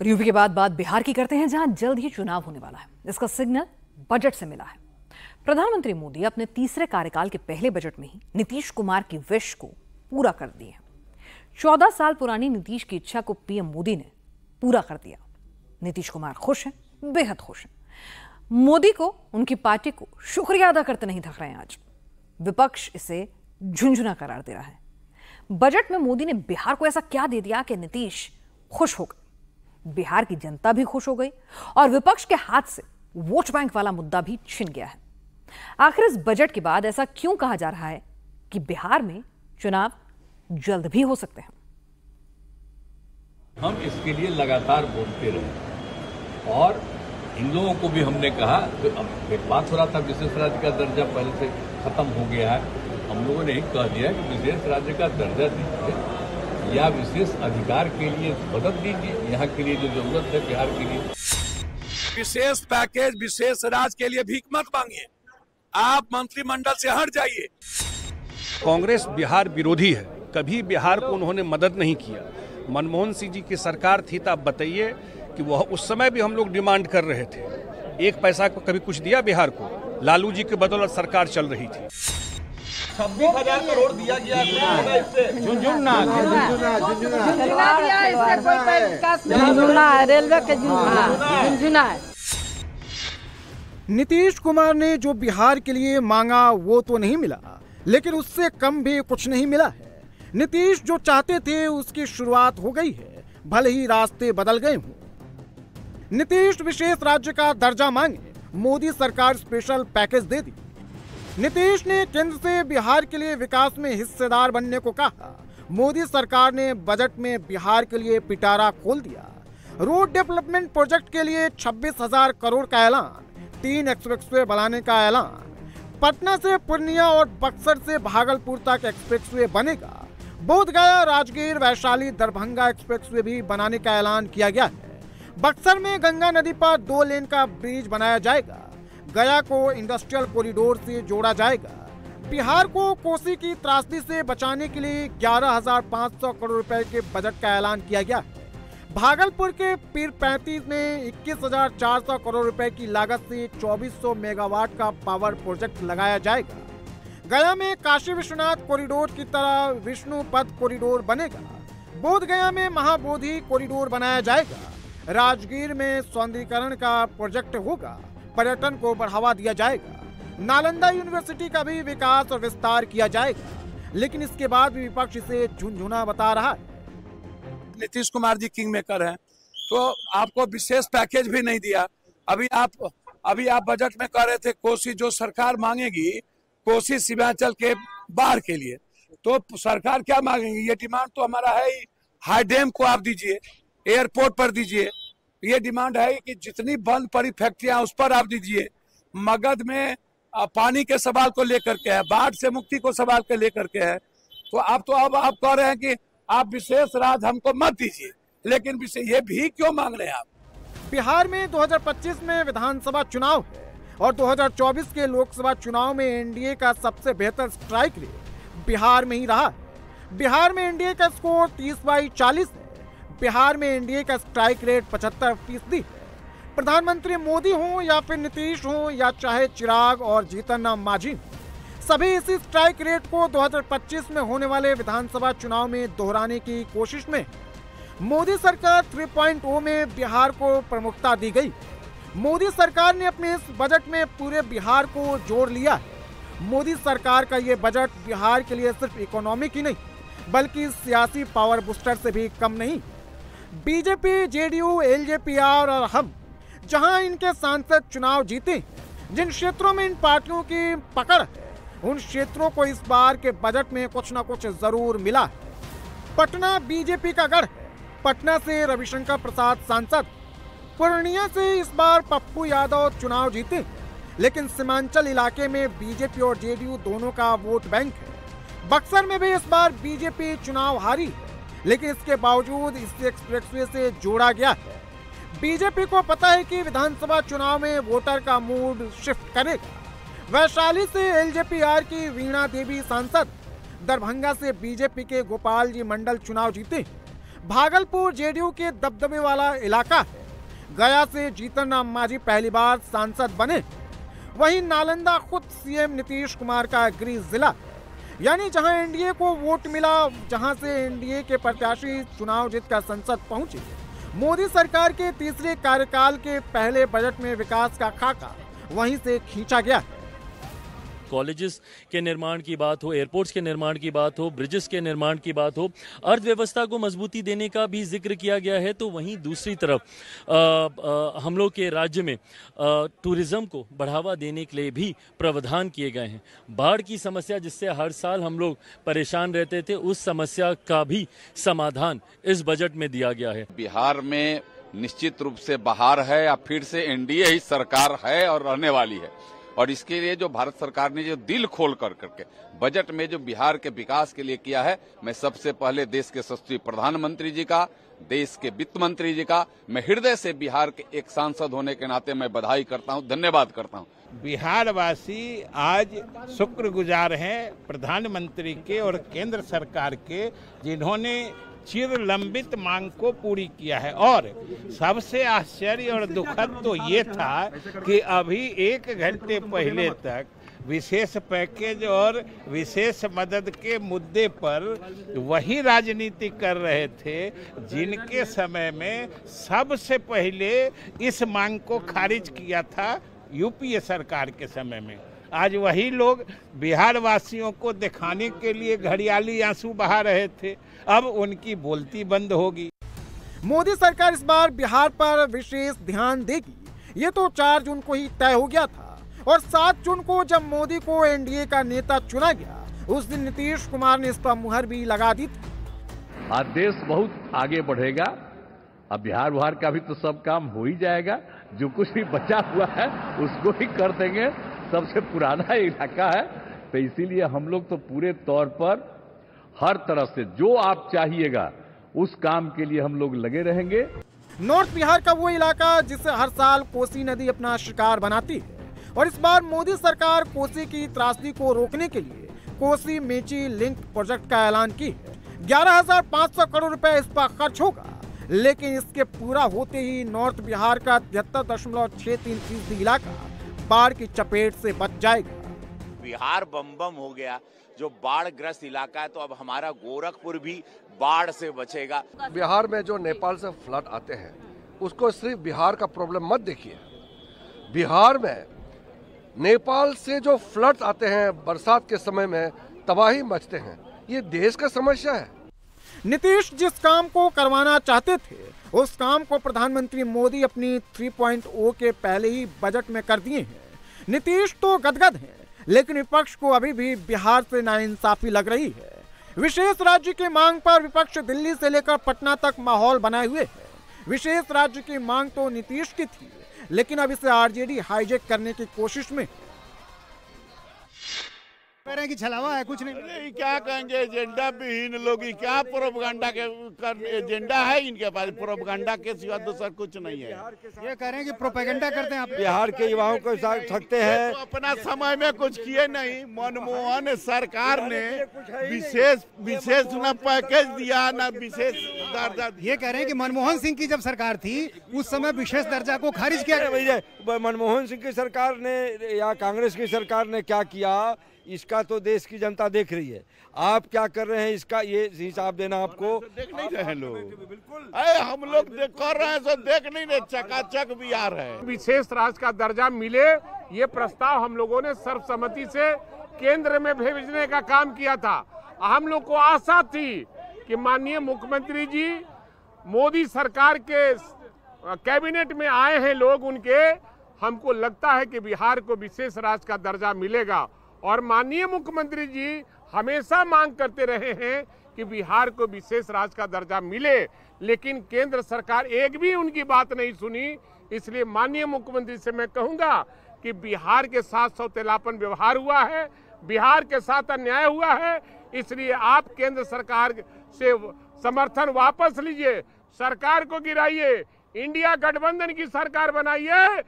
और यूपी के बाद बात बिहार की करते हैं, जहां जल्द ही चुनाव होने वाला है। इसका सिग्नल बजट से मिला है। प्रधानमंत्री मोदी अपने तीसरे कार्यकाल के पहले बजट में ही नीतीश कुमार की विश को पूरा कर दिए हैं। 14 साल पुरानी नीतीश की इच्छा को पीएम मोदी ने पूरा कर दिया। नीतीश कुमार खुश हैं, बेहद खुश हैं। मोदी को, उनकी पार्टी को शुक्रिया अदा करते नहीं थक रहे हैं। आज विपक्ष इसे झुंझुना करार दे रहा है। बजट में मोदी ने बिहार को ऐसा क्या दे दिया कि नीतीश खुश हो गए, बिहार की जनता भी खुश हो गई और विपक्ष के हाथ से वोट बैंक वाला मुद्दा भी छिन गया है। आखिर इस बजट के बाद ऐसा क्यों कहा जा रहा है कि बिहार में चुनाव जल्द भी हो सकते हैं? हम इसके लिए लगातार बोलते रहे और इन लोगों को भी हमने कहा, तो अब एक बात हो रहा था विशेष राज्य का दर्जा पहले से खत्म हो गया है। हम लोगों ने ही कह दिया कि विशेष राज्य का दर्जा दीजिए या विशेष अधिकार के लिए मदद दीजिए, यहाँ के लिए जो जरूरत है बिहार के लिए। विशेष पैकेज, विशेष राज्य के लिए भीख मत मांगिए, आप मंत्रिमंडल से हट जाइए। कांग्रेस बिहार विरोधी है, कभी बिहार को उन्होंने मदद नहीं किया। मनमोहन सिंह जी की सरकार थी तो आप बताइए कि वह उस समय भी हम लोग डिमांड कर रहे थे, एक पैसा को कभी कुछ दिया बिहार को? लालू जी के बदौलत सरकार चल रही थी। 26,000 करोड़ दिया गया, रेलवे के झुंझुना है। नीतीश कुमार ने जो बिहार के लिए मांगा वो तो नहीं मिला, लेकिन उससे कम भी कुछ नहीं मिला है। नीतीश जो चाहते थे उसकी शुरुआत हो गई है, भले ही रास्ते बदल गए हों। नीतीश विशेष राज्य का दर्जा मांगे, मोदी सरकार स्पेशल पैकेज दे दी। नीतीश ने केंद्र से बिहार के लिए विकास में हिस्सेदार बनने को कहा। मोदी सरकार ने बजट में बिहार के लिए पिटारा खोल दिया। रोड डेवलपमेंट प्रोजेक्ट के लिए 26,000 करोड़ का ऐलान, 3 एक्सप्रेसवे बनाने का ऐलान, पटना से पूर्णिया और बक्सर से भागलपुर तक एक्सप्रेसवे बनेगा, बोधगया, राजगीर, वैशाली, दरभंगा एक्सप्रेसवे भी बनाने का ऐलान किया गया है। बक्सर में गंगा नदी पर 2 लेन का ब्रिज बनाया जाएगा। गया को इंडस्ट्रियल कॉरिडोर से जोड़ा जाएगा। बिहार को कोसी की त्रासदी से बचाने के लिए 11,500 करोड़ रुपए के बजट का ऐलान किया गया है। भागलपुर के पीर 35 में 21,400 करोड़ रुपए की लागत से 2400 मेगावाट का पावर प्रोजेक्ट लगाया जाएगा। गया में काशी विश्वनाथ कॉरिडोर की तरह विष्णु पथ कॉरिडोर बनेगा। बोधगया में महाबोधि कॉरिडोर बनाया जाएगा। राजगीर में सौंदर्यीकरण का प्रोजेक्ट होगा, पर्यटन को बढ़ावा दिया जाएगा। नालंदा यूनिवर्सिटी का भी विकास और विस्तार किया जाएगा, लेकिन इसके बाद भी विपक्ष इसे झुंझुना बता रहा है। नीतीश कुमार जी किंग मेकर हैं, तो आपको विशेष पैकेज भी नहीं दिया। अभी आप बजट में कह रहे थे कोसी जो सरकार मांगेगी, कोसी सीमांचल के बाढ़ के लिए, तो सरकार क्या मांगेगी? ये डिमांड तो हमारा है ही, हाई डैम को आप दीजिए, एयरपोर्ट पर दीजिए। ये डिमांड है कि जितनी बंद पड़ी फैक्ट्रियां उस पर आप दीजिए। मगध में पानी के सवाल को लेकर के है, बाढ़ से मुक्ति को सवाल को लेकर के है। तो अब आप कह रहे हैं कि आप विशेष राज्य हमको मत दीजिए, लेकिन ये भी क्यों मांग रहे हैं आप? बिहार में 2025 में विधानसभा चुनाव है और 2024 के लोकसभा चुनाव में एनडीए का सबसे बेहतर स्ट्राइक रेट बिहार में ही रहा है। बिहार में एनडीए का स्कोर 30/40 है। बिहार में एनडीए का स्ट्राइक रेट 75% है। प्रधानमंत्री मोदी हों या फिर नीतीश हों या चाहे चिराग और जीतन राम मांझी, सभी इसी स्ट्राइक रेट को 2025 में होने वाले विधानसभा चुनाव में दोहराने की कोशिश में। मोदी सरकार 3.0 में बिहार को प्रमुखता दी गई। मोदी सरकार ने अपने इस बजट में पूरे बिहार को जोड़ लिया है। मोदी सरकार का ये बजट बिहार के लिए सिर्फ इकोनॉमिक ही नहीं, बल्कि सियासी पावर बूस्टर से भी कम नहीं। बीजेपी, जेडीयू, एलजेपीआर और हम जहां इनके सांसद चुनाव जीते, जिन क्षेत्रों में इन पार्टियों की पकड़ है, उन क्षेत्रों को इस बार के बजट में कुछ न कुछ जरूर मिला है। पटना बीजेपी का गढ़ है। पटना से रविशंकर प्रसाद सांसद, पूर्णिया से इस बार पप्पू यादव चुनाव जीते, लेकिन सीमांचल इलाके में बीजेपी और जेडीयू दोनों का वोट बैंक है। बक्सर में भी इस बार बीजेपी चुनाव हारी, लेकिन इसके बावजूद इस एक्सप्रेसवे से जोड़ा गया है। बीजेपी को पता है कि विधानसभा चुनाव में वोटर का मूड शिफ्ट करेगा। वैशाली से एलजेपीआर की वीणा देवी सांसद, दरभंगा से बीजेपी के गोपाल जी मंडल चुनाव जीते, भागलपुर जेडीयू के दबदबे वाला इलाका है। गया से जीतन राम मांझी पहली बार सांसद बने। वहीं नालंदा खुद सीएम नीतीश कुमार का गृह जिला है, यानी जहां एनडीए को वोट मिला, जहां से एनडीए के प्रत्याशी चुनाव जीतकर संसद पहुंचे। मोदी सरकार के तीसरे कार्यकाल के पहले बजट में विकास का खाका वहीं से खींचा गया है। कॉलेजेस के निर्माण की बात हो, एयरपोर्ट्स के निर्माण की बात हो, ब्रिजेस के निर्माण की बात हो, अर्थव्यवस्था को मजबूती देने का भी जिक्र किया गया है। तो वहीं दूसरी तरफ हम लोग के राज्य में टूरिज्म को बढ़ावा देने के लिए भी प्रावधान किए गए हैं। बाढ़ की समस्या जिससे हर साल हम लोग परेशान रहते थे, उस समस्या का भी समाधान इस बजट में दिया गया है। बिहार में निश्चित रूप से बहार है, या फिर से एनडीए ही सरकार है और रहने वाली है। और इसके लिए जो भारत सरकार ने जो दिल खोल करके बजट में जो बिहार के विकास के लिए किया है, मैं सबसे पहले देश के यशस्वी प्रधानमंत्री जी का, देश के वित्त मंत्री जी का मैं हृदय से बिहार के एक सांसद होने के नाते मैं बधाई करता हूं, धन्यवाद करता हूं। बिहार वासी आज शुक्रगुजार हैं प्रधानमंत्री के और केंद्र सरकार के, जिन्होंने चिर लंबित मांग को पूरी किया है। और सबसे आश्चर्य और दुखद तो ये था कि अभी 1 घंटे पहले तक विशेष पैकेज और विशेष मदद के मुद्दे पर वही राजनीति कर रहे थे जिनके समय में सबसे पहले इस मांग को खारिज किया था यूपीए सरकार के समय में। आज वही लोग बिहार वासियों को दिखाने के लिए घड़ियाली आंसू बहा रहे थे, अब उनकी बोलती बंद होगी। मोदी सरकार इस बार बिहार पर विशेष ध्यान देगी, ये तो 4 जून को ही तय हो गया था। और 7 जून को जब मोदी को एनडीए का नेता चुना गया, उस दिन नीतीश कुमार ने इस पर मुहर भी लगा दी थी। आज देश बहुत आगे बढ़ेगा। अब बिहार का भी तो सब काम हो ही जाएगा। जो कुछ भी बचा हुआ है उसको ही कर देंगे। सबसे पुराना इलाका है, तो इसीलिए हम लोग तो पूरे तौर पर हर तरह से जो आप चाहिएगा उस काम के लिए हम लोग लगे रहेंगे। नॉर्थ बिहार का वो इलाका जिसे हर साल कोसी नदी अपना शिकार बनाती है, और इस बार मोदी सरकार कोसी की त्रासदी को रोकने के लिए कोसी मेची लिंक प्रोजेक्ट का ऐलान की है। 11,500 करोड़ रुपए इस पर खर्च होगा, लेकिन इसके पूरा होते ही नॉर्थ बिहार का 73.63% इलाका बाढ़ की चपेट से बच जाएगा। बिहार बम हो गया, जो बाढ़ ग्रस्त इलाका है, तो अब हमारा गोरखपुर भी बाढ़ से बचेगा। बिहार में जो नेपाल से फ्लड आते हैं उसको सिर्फ बिहार का प्रॉब्लम मत देखिए। बिहार में नेपाल से जो फ्लड आते हैं बरसात के समय में तबाही मचते हैं, ये देश का समस्या है। नीतीश जिस काम को करवाना चाहते थे उस काम को प्रधानमंत्री मोदी अपनी 3.0 के पहले ही बजट में कर दिए हैं। नीतीश तो गदगद हैं, लेकिन विपक्ष को अभी भी बिहार से नाइंसाफी लग रही है। विशेष राज्य की मांग पर विपक्ष दिल्ली से लेकर पटना तक माहौल बनाए हुए है। विशेष राज्य की मांग तो नीतीश की थी, लेकिन अब इसे आरजेडी हाईजैक करने की कोशिश में कह रहे हैं कि छलावा है, कुछ नहीं। क्या कहेंगे, एजेंडा विहीन लोग, क्या प्रोपगंडा के एजेंडा है इनके पास? प्रोपगंडा के सिवा दूसरा कुछ नहीं है। ये कह रहे हैं कि प्रोपेगेंडा करते हैं आप। बिहार के युवाओं को सकते हैं, तो अपना समय में कुछ किए नहीं। मनमोहन सरकार ने विशेष न पैकेज दिया, न विशेष दर्जा। ये कह रहे हैं कि मनमोहन सिंह की जब सरकार थी उस समय विशेष दर्जा को खारिज किया गया। मनमोहन सिंह की सरकार ने या कांग्रेस की सरकार ने क्या किया, इसका तो देश की जनता देख रही है। आप क्या कर रहे हैं इसका ये हिसाब देना आपको। देख नहीं रहे लोग, हम लोग कर रहे हैं, तो देख नहीं रहे, चकाचक बिहार है। विशेष राज्य का दर्जा मिले, ये प्रस्ताव हम लोगों ने सर्वसम्मति से केंद्र में भेजने का काम किया था। हम लोग को आशा थी कि माननीय मुख्यमंत्री जी, मोदी सरकार के कैबिनेट में आए हैं लोग उनके, हमको लगता है कि बिहार को विशेष राज्य का दर्जा मिलेगा। और माननीय मुख्यमंत्री जी हमेशा मांग करते रहे हैं कि बिहार को विशेष राज्य का दर्जा मिले, लेकिन केंद्र सरकार एक भी उनकी बात नहीं सुनी। इसलिए माननीय मुख्यमंत्री से मैं कहूंगा कि बिहार के साथ सौतेलापन व्यवहार हुआ है, बिहार के साथ अन्याय हुआ है। इसलिए आप केंद्र सरकार से समर्थन वापस लीजिए, सरकार को गिराइए, इंडिया गठबंधन की सरकार बनाइए।